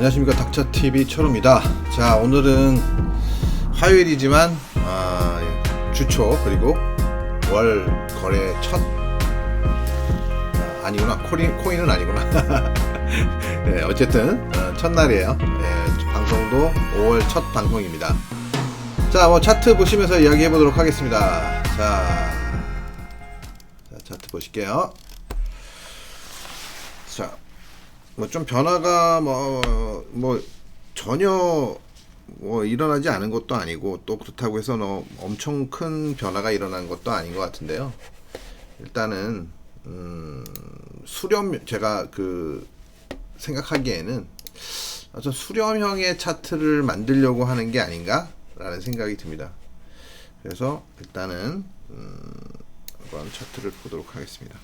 안녕하십니까, 닥터TV 철우입니다. 자, 오늘은 화요일이지만 주초 그리고 월 거래 첫 아니구나, 코인은 아니구나. 네, 어쨌든 첫날이에요. 네, 방송도 5월 첫 방송입니다. 자, 뭐 차트 보시면서 이야기해 보도록 하겠습니다. 자, 차트 보실게요. 자, 뭐 좀 변화가 전혀 일어나지 않은 것도 아니고, 또 그렇다고 해서 엄청 큰 변화가 일어난 것도 아닌 것 같은데요. 일단은 수렴, 제가 생각하기에는 어떤 수렴형의 차트를 만들려고 하는 게 아닌가 라는 생각이 듭니다. 그래서 일단은 한번 차트를 보도록 하겠습니다.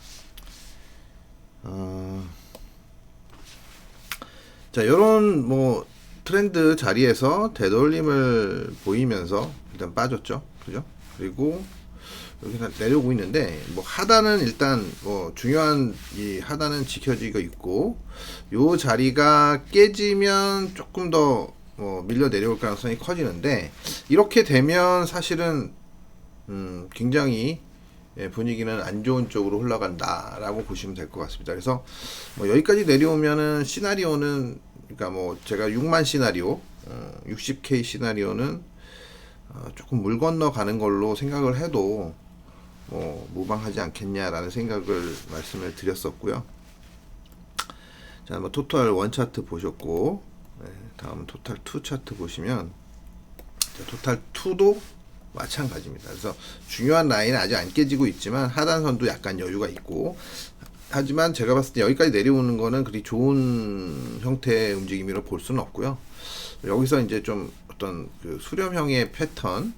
자, 요런 트렌드 자리에서 되돌림을 보이면서 일단 빠졌죠. 그죠? 그리고 여기 내려오고 있는데, 하단은 일단 중요한 이 하단은 지켜지고 있고, 요 자리가 깨지면 조금 더 밀려 내려올 가능성이 커지는데, 이렇게 되면 사실은 굉장히 분위기는 안 좋은 쪽으로 흘러간다 라고 보시면 될 것 같습니다. 그래서 여기까지 내려오면은 시나리오는, 그러니까 제가 6만 시나리오, 60K 시나리오는 조금 물 건너 가는 걸로 생각을 해도 무방하지 않겠냐라는 생각을 말씀을 드렸었고요. 자, 토탈 1 차트 보셨고, 다음 토탈 2 차트 보시면, 토탈 2도 마찬가지입니다. 그래서 중요한 라인은 아직 안 깨지고 있지만 하단선도 약간 여유가 있고, 하지만 제가 봤을 때 여기까지 내려오는 거는 그리 좋은 형태의 움직임으로 볼 수는 없고요. 여기서 이제 좀 어떤 수렴형의 패턴을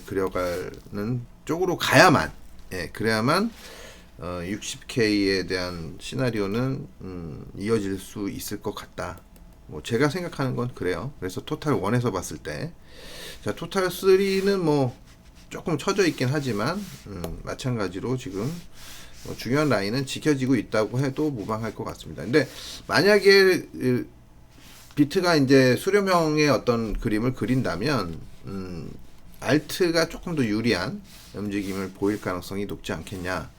그려가는 쪽으로 가야만, 그래야만 60K에 대한 시나리오는 이어질 수 있을 것 같다. 제가 생각하는 건 그래요. 그래서 토탈 1에서 봤을 때, 자, 토탈 3는 조금 처져 있긴 하지만 마찬가지로 지금 중요한 라인은 지켜지고 있다고 해도 무방할 것 같습니다. 근데 만약에 비트가 이제 수렴형의 어떤 그림을 그린다면 알트가 조금 더 유리한 움직임을 보일 가능성이 높지 않겠냐,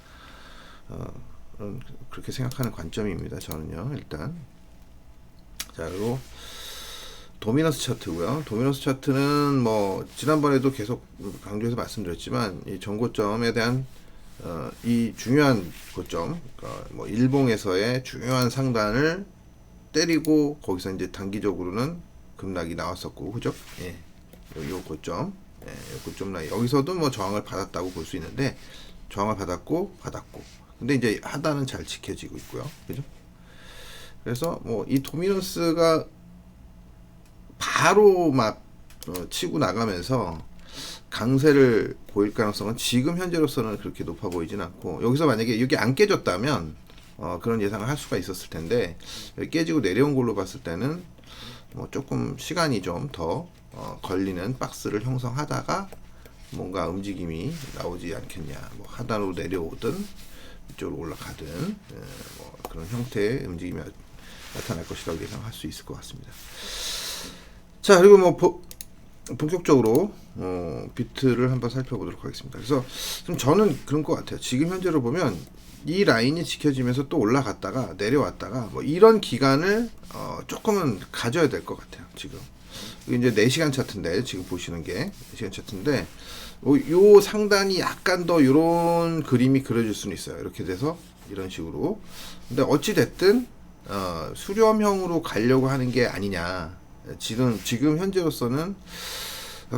그렇게 생각하는 관점입니다. 저는요. 일단, 자, 그리고 도미넌스 차트고요. 도미넌스 차트는 지난번에도 계속 강조해서 말씀드렸지만, 이 전고점에 대한 이 중요한 고점, 일봉에서의 중요한 상단을 때리고 거기서 이제 단기적으로는 급락이 나왔었고, 그죠? 예, 요 고점, 요 고점 라인, 여기서도 저항을 받았다고 볼 수 있는데, 저항을 받았고, 근데 이제 하단은 잘 지켜지고 있고요, 그죠? 그래서 이 도미넌스가 바로 치고 나가면서 강세를 보일 가능성은 지금 현재로서는 그렇게 높아 보이진 않고, 여기서 만약에 여기 안 깨졌다면 그런 예상을 할 수가 있었을 텐데, 여기 깨지고 내려온 걸로 봤을 때는 조금 시간이 좀 더 걸리는 박스를 형성하다가 뭔가 움직임이 나오지 않겠냐, 하단으로 내려오든 이쪽으로 올라가든 그런 형태의 움직임이 나타날 것이라고 예상할 수 있을 것 같습니다. 자, 그리고 본격적으로 비트를 한번 살펴보도록 하겠습니다. 그래서 좀 저는 그런 것 같아요. 지금 현재로 보면 이 라인이 지켜지면서 또 올라갔다가 내려왔다가 이런 기간을 조금은 가져야 될 것 같아요. 지금 이제 4시간 차트인데, 지금 보시는 게 4시간 차트인데, 요 상단이 약간 더 이런 그림이 그려질 수는 있어요. 이렇게 돼서 이런 식으로. 근데 어찌 됐든 수렴형으로 가려고 하는 게 아니냐. 지금 현재로서는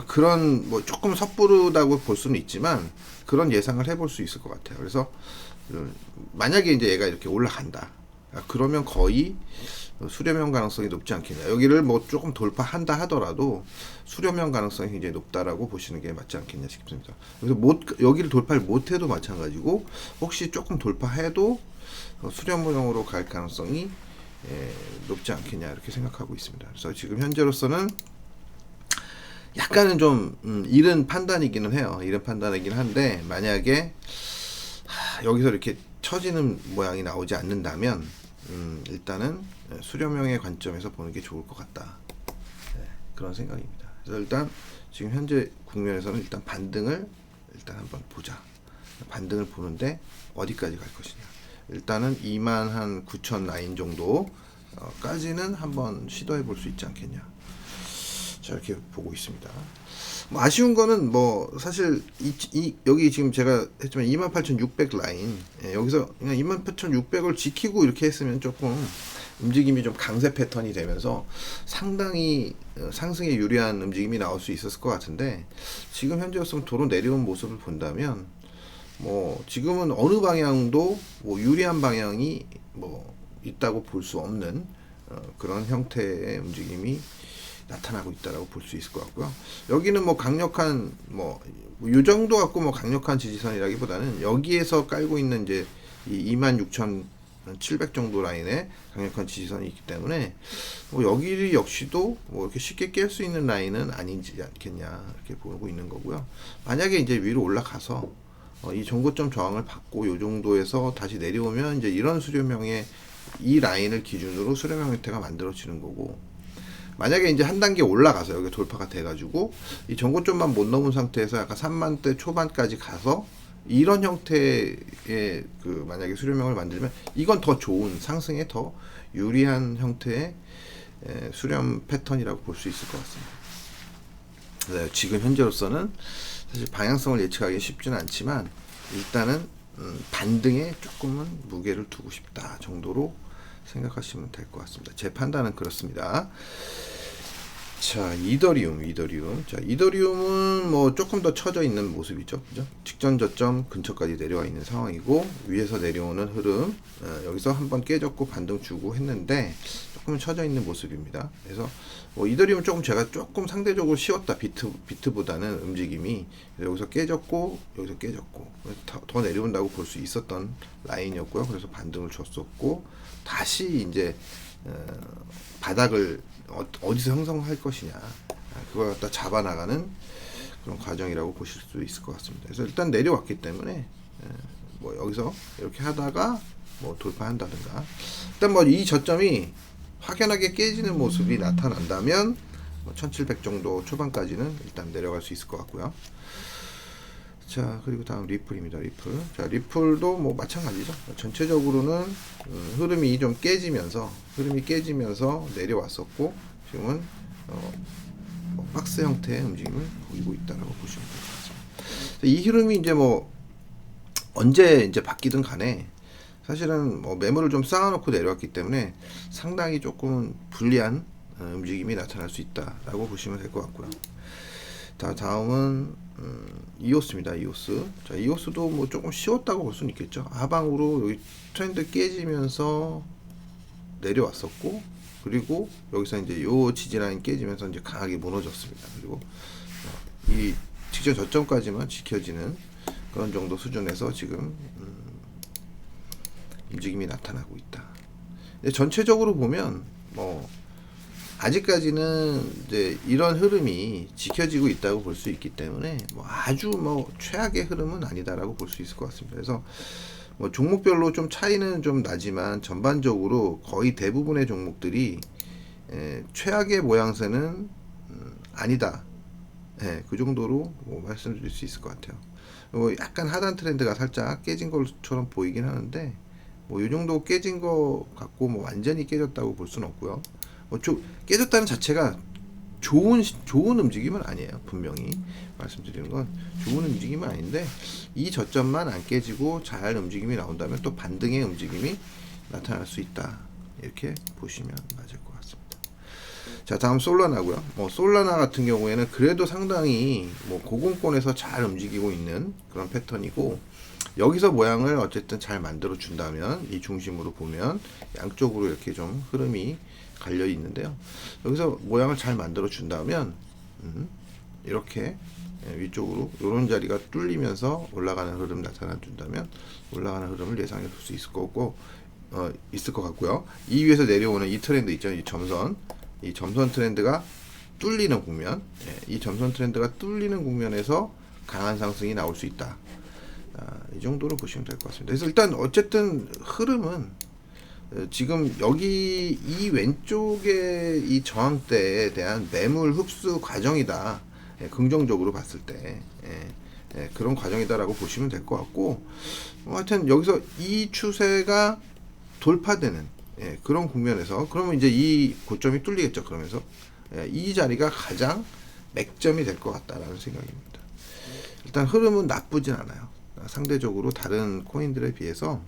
그런 조금 섣부르다고 볼 수는 있지만 그런 예상을 해볼 수 있을 것 같아요. 그래서 만약에 이제 얘가 이렇게 올라간다, 그러면 거의 수렴형 가능성이 높지 않겠냐. 여기를 조금 돌파한다 하더라도 수렴형 가능성이 굉장히 높다라고 보시는 게 맞지 않겠냐 싶습니다. 그래서 여기를 돌파를 못해도 마찬가지고, 혹시 조금 돌파해도 수렴형으로 갈 가능성이 높지 않겠냐, 이렇게 생각하고 있습니다. 그래서 지금 현재로서는 약간은 좀 이른 판단이기는 해요. 이른 판단이긴 한데, 만약에 여기서 이렇게 처지는 모양이 나오지 않는다면 일단은 수렴형의 관점에서 보는 게 좋을 것 같다. 네, 그런 생각입니다. 그래서 일단 지금 현재 국면에서는 일단 반등을 일단 한번 보자. 반등을 보는데 어디까지 갈 것이냐. 일단은 29,000 라인 정도 까지는 한번 시도해 볼 수 있지 않겠냐. 자, 이렇게 보고 있습니다. 뭐 아쉬운 거는 뭐 사실 여기 지금 제가 했지만 28,600 라인, 여기서 그냥 28,600을 지키고 이렇게 했으면 조금 움직임이 좀 강세 패턴이 되면서 상당히 상승에 유리한 움직임이 나올 수 있었을 것 같은데, 지금 현재로서는 도로 내려온 모습을 본다면 뭐 지금은 어느 방향도 뭐 유리한 방향이 뭐 있다고 볼 수 없는 그런 형태의 움직임이 나타나고 있다라고 볼 수 있을 것 같고요. 여기는 뭐 강력한 요 정도 갖고 뭐 강력한 지지선이라기보다는 여기에서 깔고 있는 이제 이 26,700 정도 라인에 강력한 지지선이 있기 때문에 뭐 여기 역시도 뭐 이렇게 쉽게 깰 수 있는 라인은 아니지 않겠냐 이렇게 보고 있는 거고요. 만약에 이제 위로 올라가서 이 정고점 저항을 받고 요 정도에서 다시 내려오면 이제 이런 수렴형의 이 라인을 기준으로 수렴형 형태가 만들어지는 거고, 만약에 이제 한 단계 올라가서 여기 돌파가 돼가지고 이 전고점만 못 넘은 상태에서 약간 3만대 초반까지 가서 이런 형태의 그 만약에 수렴형을 만들면 이건 더 좋은 상승에 더 유리한 형태의 수렴 패턴이라고 볼 수 있을 것 같습니다. 네, 지금 현재로서는 사실 방향성을 예측하기 쉽지는 않지만 일단은 반등에 조금은 무게를 두고 싶다 정도로 생각하시면 될 것 같습니다. 제 판단은 그렇습니다. 자, 이더리움. 자, 이더리움은 뭐 조금 더 처져 있는 모습이죠. 그죠? 직전 저점 근처까지 내려와 있는 상황이고, 위에서 내려오는 흐름, 여기서 한번 깨졌고 반등 주고 했는데 조금 처져 있는 모습입니다. 그래서 뭐 이더리움 제가 조금 상대적으로 쉬웠다. 비트보다는 움직임이 여기서 깨졌고 더 내려온다고 볼 수 있었던 라인이었고요. 그래서 반등을 줬었고, 다시 이제 바닥을 어디서 형성할 것이냐, 그걸 갖다 잡아나가는 그런 과정이라고 보실 수 있을 것 같습니다. 그래서 일단 내려왔기 때문에 뭐 여기서 이렇게 하다가 뭐 돌파한다든가, 일단 뭐 이 저점이 확연하게 깨지는 모습이 나타난다면 1700 정도 초반까지는 일단 내려갈 수 있을 것 같고요. 자, 그리고 다음 리플입니다. 자, 리플도 뭐 마찬가지죠. 전체적으로는 흐름이 깨지면서 내려왔었고, 지금은 박스 형태의 움직임을 보이고 있다라고 보시면 될 것 같습니다. 이 흐름이 이제 뭐 언제 이제 바뀌든 간에 사실은 뭐 매물을 좀 쌓아놓고 내려왔기 때문에 상당히 조금 불리한 움직임이 나타날 수 있다라고 보시면 될 것 같고요. 다음은 이오스입니다. 자, 이오스도 뭐 조금 쉬웠다고 볼 수는 있겠죠. 하방으로 여기 트렌드 깨지면서 내려왔었고, 그리고 여기서 이제 요 지지라인 깨지면서 이제 강하게 무너졌습니다. 그리고 이 직전 저점까지만 지켜지는 그런 정도 수준에서 지금 움직임이 나타나고 있다. 전체적으로 보면 뭐 아직까지는 이제 이런 흐름이 지켜지고 있다고 볼 수 있기 때문에 뭐 아주 뭐 최악의 흐름은 아니다라고 볼 수 있을 것 같습니다. 그래서 뭐 종목별로 좀 차이는 좀 나지만 전반적으로 거의 대부분의 종목들이 최악의 모양새는 아니다. 그 정도로 뭐 말씀드릴 수 있을 것 같아요. 약간 하단 트렌드가 살짝 깨진 것처럼 보이긴 하는데 뭐 이 정도 깨진 거 갖고 뭐 완전히 깨졌다고 볼 수는 없고요. 깨졌다는 자체가 좋은 움직임은 아니에요. 분명히 말씀드리는 건 좋은 움직임은 아닌데, 이 저점만 안 깨지고 잘 움직임이 나온다면 또 반등의 움직임이 나타날 수 있다, 이렇게 보시면 맞을 것 같습니다. 자, 다음 솔라나고요. 솔라나 같은 경우에는 그래도 상당히 뭐 고공권에서 잘 움직이고 있는 그런 패턴이고, 여기서 모양을 어쨌든 잘 만들어 준다면 이 중심으로 보면 양쪽으로 이렇게 좀 흐름이 갈려 있는데요. 여기서 모양을 잘 만들어 준다면 이렇게 위쪽으로 이런 자리가 뚫리면서 올라가는 흐름 나타나 준다면 올라가는 흐름을 예상해 볼 수 있을 거고 있을 것 같고요. 이 위에서 내려오는 이 트렌드 있죠. 이 점선 트렌드가 뚫리는 국면, 이 점선 트렌드가 뚫리는 국면에서 강한 상승이 나올 수 있다. 이 정도로 보시면 될 것 같습니다. 그래서 일단 어쨌든 흐름은 지금 여기 이 왼쪽에 이 저항대에 대한 매물 흡수 과정이다. 긍정적으로 봤을 때 그런 과정이다라고 보시면 될 것 같고, 하여튼 여기서 이 추세가 돌파되는 그런 국면에서 그러면 이제 이 고점이 뚫리겠죠. 그러면서 이 자리가 가장 맥점이 될 것 같다라는 생각입니다. 일단 흐름은 나쁘진 않아요. 상대적으로 다른 코인들에 비해서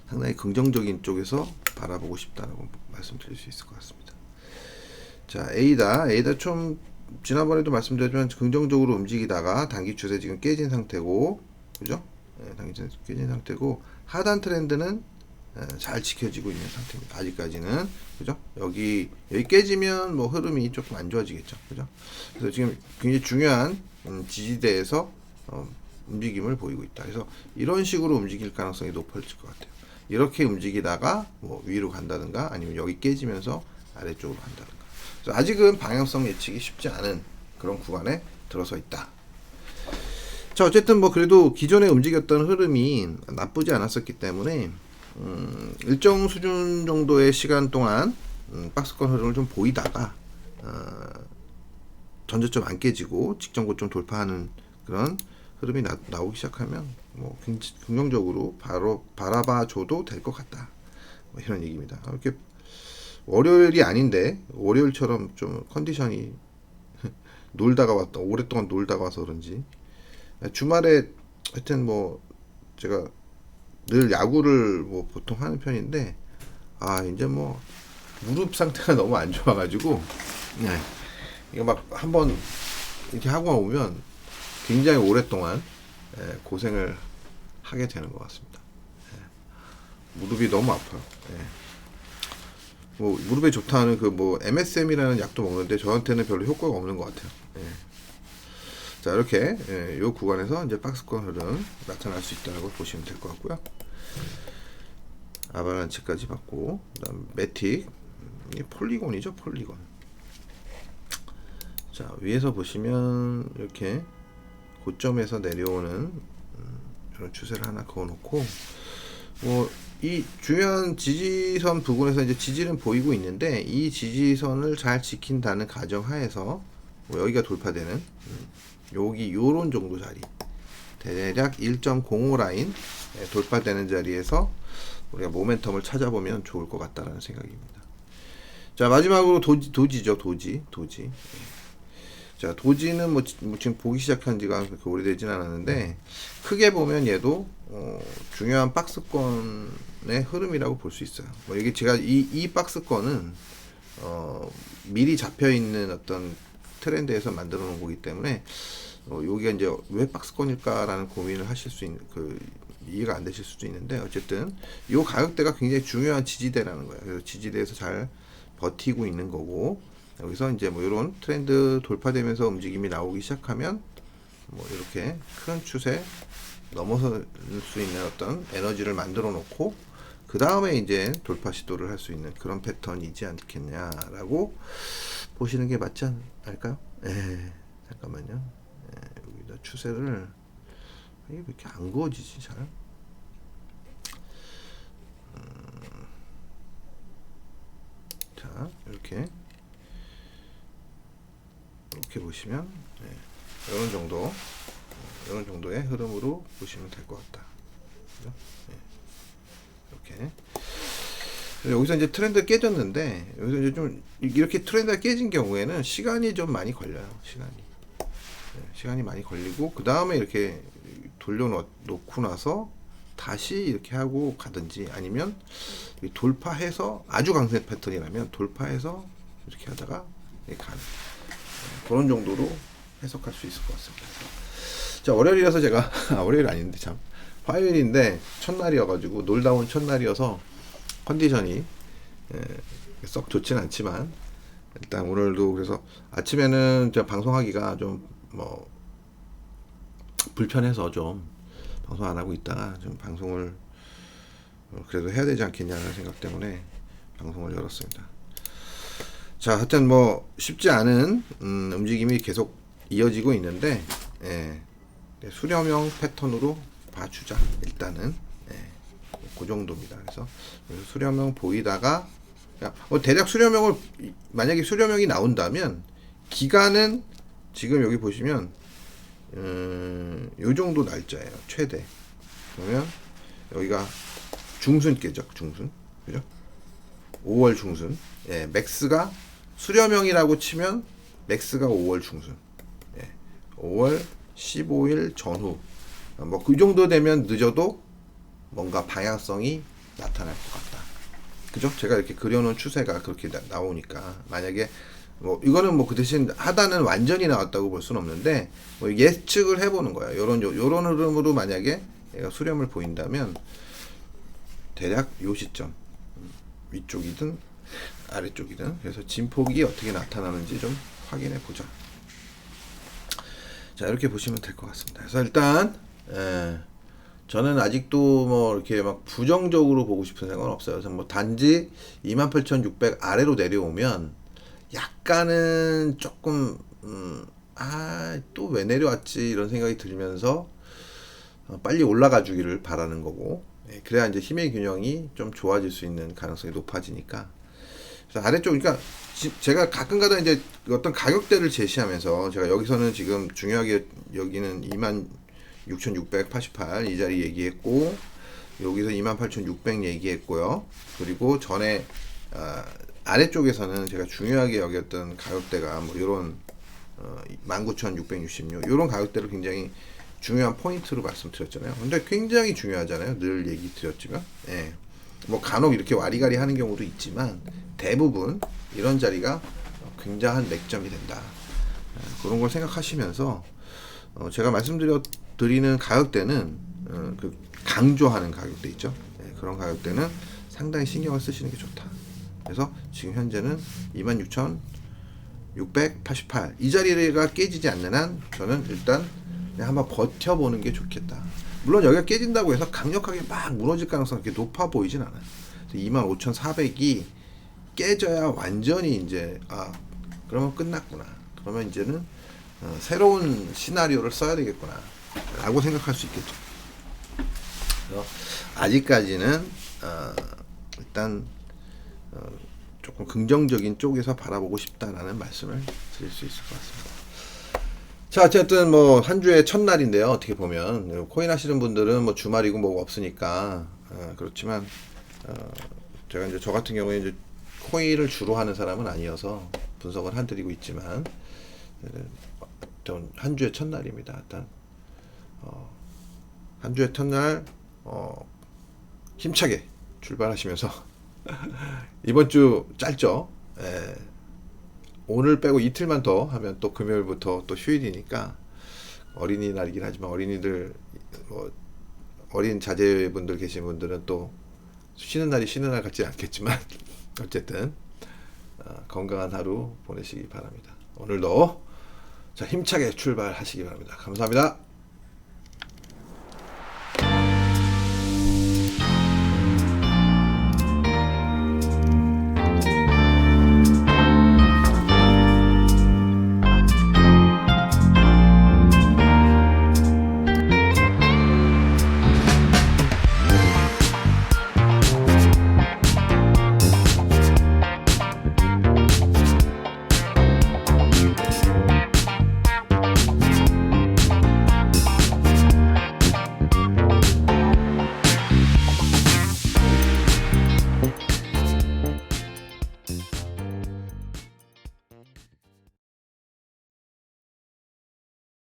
상당히 긍정적인 쪽에서 바라보고 싶다라고 말씀드릴 수 있을 것 같습니다. 자, 에이다 좀 지난번에도 말씀드렸지만 긍정적으로 움직이다가 단기 추세 지금 깨진 상태고, 그죠? 단기 추세 깨진 상태고, 하단 트렌드는 잘 지켜지고 있는 상태입니다. 아직까지는, 그죠? 여기 깨지면 뭐 흐름이 조금 안 좋아지겠죠, 그죠? 그래서 지금 굉장히 중요한 지지대에서 움직임을 보이고 있다. 그래서 이런 식으로 움직일 가능성이 높아질 것 같아요. 이렇게 움직이다가 뭐 위로 간다든가 아니면 여기 깨지면서 아래쪽으로 간다든가. 그래서 아직은 방향성 예측이 쉽지 않은 그런 구간에 들어서 있다. 자, 어쨌든 뭐 그래도 기존에 움직였던 흐름이 나쁘지 않았었기 때문에 일정 수준 정도의 시간 동안 박스권 흐름을 좀 보이다가 전저점 안 깨지고 직전 고점 돌파하는 그런 흐름이 나오기 시작하면 뭐 긍정적으로 바로 바라봐 줘도 될 것 같다. 뭐 이런 얘기입니다. 이렇게 월요일이 아닌데 월요일처럼 좀 컨디션이 오랫동안 놀다가 와서 그런지 주말에 하여튼 뭐 제가 늘 야구를 뭐 보통 하는 편인데 이제 뭐 무릎 상태가 너무 안 좋아가지고 이거 막 한번 이렇게 하고 오면 굉장히 오랫동안 고생을 하게 되는 것 같습니다. 무릎이 너무 아파요. 뭐 무릎에 좋다는 그 뭐 MSM이라는 약도 먹는데 저한테는 별로 효과가 없는 것 같아요. 자, 이렇게 이 구간에서 이제 박스권 흐름 나타날 수 있다고 보시면 될 것 같고요. 아바란치까지 받고, 그다음 매틱, 이 폴리곤이죠, 폴리곤. 자, 위에서 보시면 이렇게 고점에서 내려오는 이런 추세를 하나 그어놓고, 뭐 이 중요한 지지선 부근에서 이제 지지는 보이고 있는데 이 지지선을 잘 지킨다는 가정하에서 뭐 여기가 돌파되는 여기 요런 정도 자리, 대략 1.05 라인 돌파되는 자리에서 우리가 모멘텀을 찾아보면 좋을 것 같다라는 생각입니다. 자, 마지막으로 도지죠. 도지. 자, 도지는 뭐 지금 보기 시작한 지가 그렇게 오래되진 않았는데 크게 보면 얘도 중요한 박스권의 흐름이라고 볼 수 있어요. 뭐 이게 제가 이 박스권은 미리 잡혀 있는 어떤 트렌드에서 만들어 놓은 거기 때문에 여기가 이제 왜 박스권일까라는 고민을 하실 수 있는 이해가 안 되실 수도 있는데, 어쨌든 이 가격대가 굉장히 중요한 지지대라는 거예요. 그래서 지지대에서 잘 버티고 있는 거고, 여기서 이제 뭐 이런 트렌드 돌파되면서 움직임이 나오기 시작하면 뭐 이렇게 큰 추세 넘어설 수 있는 어떤 에너지를 만들어 놓고 그 다음에 이제 돌파 시도를 할 수 있는 그런 패턴이지 않겠냐라고 보시는 게 맞지 않을까요? 잠깐만요. 여기다 추세를 이게 왜 이렇게 안 그어지지 잘? 자, 이렇게 보시면 이런 정도의 흐름으로 보시면 될 것 같다. 이렇게 여기서 이제 트렌드 깨졌는데, 여기서 이제 좀 이렇게 트렌드가 깨진 경우에는 시간이 좀 많이 걸려요. 시간이 많이 걸리고 그 다음에 이렇게 돌려놓고 나서 다시 이렇게 하고 가든지, 아니면 돌파해서 아주 강세 패턴이라면 돌파해서 이렇게 하다가 이렇게 가는 그런 정도로 해석할 수 있을 것 같습니다. 자, 월요일이라서 제가 월요일 아닌데 참 화요일인데 첫날이어가지고 놀다 온 첫날이어서 컨디션이 썩 좋진 않지만 일단 오늘도 그래서 아침에는 제가 방송하기가 좀 뭐 불편해서 좀 방송 안 하고 있다가 좀 방송을 그래도 해야 되지 않겠냐는 생각 때문에 방송을 열었습니다. 자, 하여튼 뭐 쉽지 않은 움직임이 계속 이어지고 있는데 수렴형 패턴으로 봐주자. 일단은 그 정도입니다. 그래서 수렴형 보이다가 대략 수렴형을 만약에 수렴형이 나온다면 기간은 지금 여기 보시면 요 정도 날짜예요. 최대. 그러면 여기가 중순께죠. 중순. 그죠? 5월 중순. 예, 맥스가 수렴형이라고 치면 맥스가 5월 중순. 예, 5월 15일 전후. 뭐 그 정도 되면 늦어도 뭔가 방향성이 나타날 것 같다. 그죠? 제가 이렇게 그려놓은 추세가 그렇게 나오니까 만약에 뭐 이거는 뭐 그 대신 하단은 완전히 나왔다고 볼 수는 없는데 뭐 예측을 해보는 거예요. 요런 흐름으로 만약에 얘가 수렴을 보인다면 대략 요 시점 위쪽이든 아래쪽이든 그래서 진폭이 어떻게 나타나는지 좀 확인해 보자. 자 이렇게 보시면 될 것 같습니다. 그래서 일단 저는 아직도 뭐 이렇게 막 부정적으로 보고 싶은 생각은 없어요. 그래서 뭐 단지 28,600 아래로 내려오면 약간은 조금 또 왜 내려왔지 이런 생각이 들면서 빨리 올라가 주기를 바라는 거고, 그래야 이제 힘의 균형이 좀 좋아질 수 있는 가능성이 높아지니까. 그래서 아래쪽, 그러니까 제가 가끔가다 이제 어떤 가격대를 제시하면서 제가 여기서는 지금 중요하게 여기는 26,688 이 자리 얘기했고, 여기서 28,600 얘기했고요. 그리고 전에 아래쪽에서는 제가 중요하게 여겼던 가격대가 뭐 이런 19,666 이런 가격대를 굉장히 중요한 포인트로 말씀드렸잖아요. 근데 굉장히 중요하잖아요. 늘 얘기 드렸지만, 뭐 간혹 이렇게 와리가리 하는 경우도 있지만 대부분 이런 자리가 굉장한 맥점이 된다. 그런 걸 생각하시면서 제가 말씀드리는 가격대는 그 강조하는 가격대 있죠. 그런 가격대는 상당히 신경을 쓰시는 게 좋다. 그래서 지금 현재는 26,688 이 자리가 깨지지 않는 한 저는 일단 그냥 한번 버텨보는 게 좋겠다. 물론 여기가 깨진다고 해서 강력하게 막 무너질 가능성이 그렇게 높아 보이진 않아요. 25,400이 깨져야 완전히 이제 그러면 끝났구나. 그러면 이제는 새로운 시나리오를 써야 되겠구나 라고 생각할 수 있겠죠. 그래서 아직까지는 일단 조금 긍정적인 쪽에서 바라보고 싶다라는 말씀을 드릴 수 있을 것 같습니다. 자, 어쨌든 뭐 한 주의 첫날인데요. 어떻게 보면 코인 하시는 분들은 뭐 주말이고 뭐가 없으니까 그렇지만 제가 이제 저 같은 경우에 이제 코인을 주로 하는 사람은 아니어서 분석을 해드리고 있지만 한 주의 첫날입니다. 일단 한 주의 첫날 힘차게 출발하시면서 이번 주 짧죠. 오늘 빼고 이틀만 더 하면 또 금요일부터 또 휴일이니까 어린이날이긴 하지만 어린이들 뭐 어린 자제분들 계신 분들은 또 쉬는 날이 쉬는 날 같지 않겠지만 어쨌든 건강한 하루 보내시기 바랍니다. 오늘도 자 힘차게 출발하시기 바랍니다. 감사합니다.